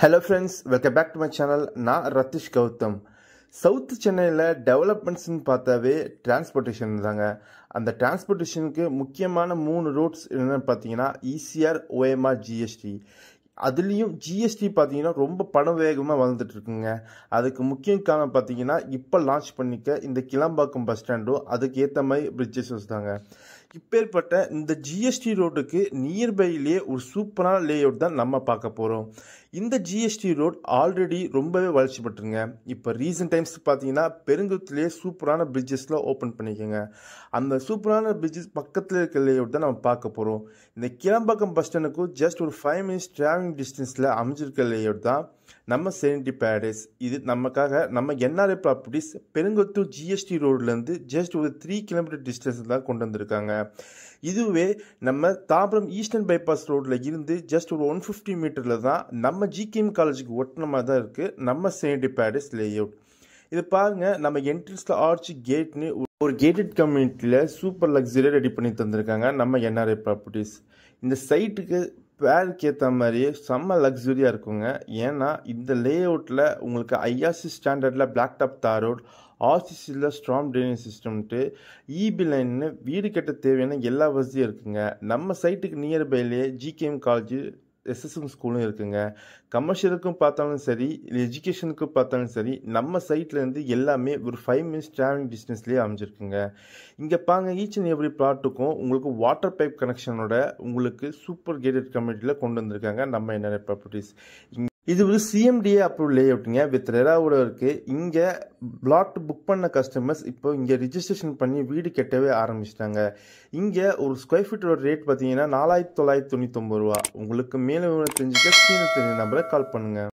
Hello friends, welcome back to my channel. நான் ரத்திஷ் Gautham. South சென்னையில் டெவலப்மெண்ட்ஸ்னு பார்த்தாவே டிரான்ஸ்போர்ட்டேஷன் தாங்க. அந்த டிரான்ஸ்போர்ட்டேஷனுக்கு முக்கியமான 3 ரூட்ஸ் என்னென்னு பார்த்தீங்கன்னா ஈசிஆர், ஓஎம்ஆர், ஜிஎஸ்டி. அதுலேயும் ஜிஎஸ்டி பார்த்தீங்கன்னா ரொம்ப பணம் வேகமாக வளர்ந்துட்டு இருக்குங்க. அதுக்கு முக்கிய காரணம் பார்த்தீங்கன்னா இப்போ லான்ச் பண்ணிக்க இந்த கிளம்பாக்கம் பஸ் ஸ்டாண்டும் அதுக்கு ஏற்ற மாதிரி பிரிட்ஜஸ் தாங்க. இப்பேற்பட்ட இந்த ஜிஎஸ்டி ரோடுக்கு நியர்பைலேயே ஒரு சூப்பரான லே அவுட் தான் நம்ம பார்க்க போகிறோம். இந்த ஜிஎஸ்டி ரோட் ஆல்ரெடி ரொம்பவே வளர்ச்சி பெற்றுங்க. இப்போ ரீசெண்ட் டைம்ஸ் பார்த்தீங்கன்னா பெருங்குளத்துலேயே சூப்பரான பிரிட்ஜஸ்லாம் ஓப்பன் பண்ணிக்கோங்க. அந்த சூப்பரான பிரிட்ஜஸ் பக்கத்தில் இருக்க லே அவுட் தான் நம்ம பார்க்க போகிறோம். இந்த கிளம்பாக்கம் பஸ் ஸ்டாண்டுக்கும் ஜஸ்ட் ஒரு 5 minutes ட்ராவலிங் டிஸ்டன்ஸில் அமைஞ்சிருக்க லே அவுட் தான் நம்ம செரெனிட்டி பேரடைஸ். இது நமக்காக நம்ம என்ஆர்ஐ ப்ராப்பர்ட்டிஸ் பெருங்குளத்தூர் ஜிஎஸ்டி ரோட்லேருந்து ஜஸ்ட் ஒரு 3 kilometer டிஸ்டன்ஸ் தான் கொண்டு வந்திருக்காங்க. இதுவே நம்ம தாம்பரம் ஈஸ்டர்ன் பைபாஸ் ரோட்டில் இருந்து ஜஸ்ட் ஒரு 150 மீட்டரில் தான் நம்ம ஜிகேஎம் காலேஜுக்கு ஒட்டினமாக தான் இருக்குது நம்ம செரெனிட்டி பேரடைஸ் லே அவுட். இது பாருங்கள், நம்ம என்ட்ரன்ஸில் ஆர்ச் கேட்னு ஒரு கேட்டட் கம்யூனிட்டியில் சூப்பர் லக்ஸரியாக ரெடி பண்ணி தந்திருக்காங்க நம்ம என்ஆர்ஐ ப்ராப்பர்ட்டிஸ். இந்த சைட்டுக்கு பேருக்கு ஏற்ற மாதிரியே செம்ம லக்ஸரியாக இருக்குங்க. ஏன்னா இந்த லே அவுட்டில் உங்களுக்கு ஐஆர்சி ஸ்டாண்டர்டில் பிளாக் டாப் தார் ரோட், ஆர்சிசியில் ஸ்ட்ராங் ட்ரைனேஜ் சிஸ்டம்ட்டு, இபி லைன்னு வீடு கட்ட தேவையான எல்லா வசதியும் இருக்குங்க. நம்ம சைட்டுக்கு நியர்பைலேயே ஜிகேஎம் காலேஜ், எஸ்எஸ்எம் ஸ்கூலும் இருக்குங்க. கமர்ஷியலுக்கும் பார்த்தாலும் சரி, எஜுகேஷனுக்கும் பார்த்தாலும் சரி, நம்ம சைட்லேருந்து எல்லாமே ஒரு 5 minutes ட்ராவலிங் டிஸ்டன்ஸ்லேயே அமைஞ்சிருக்குங்க. இங்கே பாருங்க, ஈச் அண்ட் எவ்ரி பிளாட்டுக்கும் உங்களுக்கு வாட்டர் பைப் கனெக்ஷனோட உங்களுக்கு சூப்பர் கேட்டட் கம்யூனிட்டியில் கொண்டு வந்திருக்காங்க நம்ம என்ஆர்ஐ ப்ராப்பர்ட்டிஸ். இது ஒரு சிஎம்டிஏ அப்ரூவ் லே அவுட்டுங்க, வித் ரெராவோட இருக்குது. இங்கே பிளாட் புக் பண்ண கஸ்டமர்ஸ் இப்போ இங்கே ரிஜிஸ்ட்ரேஷன் பண்ணி வீடு கட்டவே ஆரம்பிச்சிட்டாங்க. இங்கே ஒரு ஸ்கொயர் ஃபீட்டோட ரேட் பார்த்தீங்கன்னா 4999 ரூபா. உங்களுக்கு மேலே தெரிஞ்சுக்க ஸ்க்ரீனில் தெரிஞ்ச நம்பரை கால் பண்ணுங்கள்.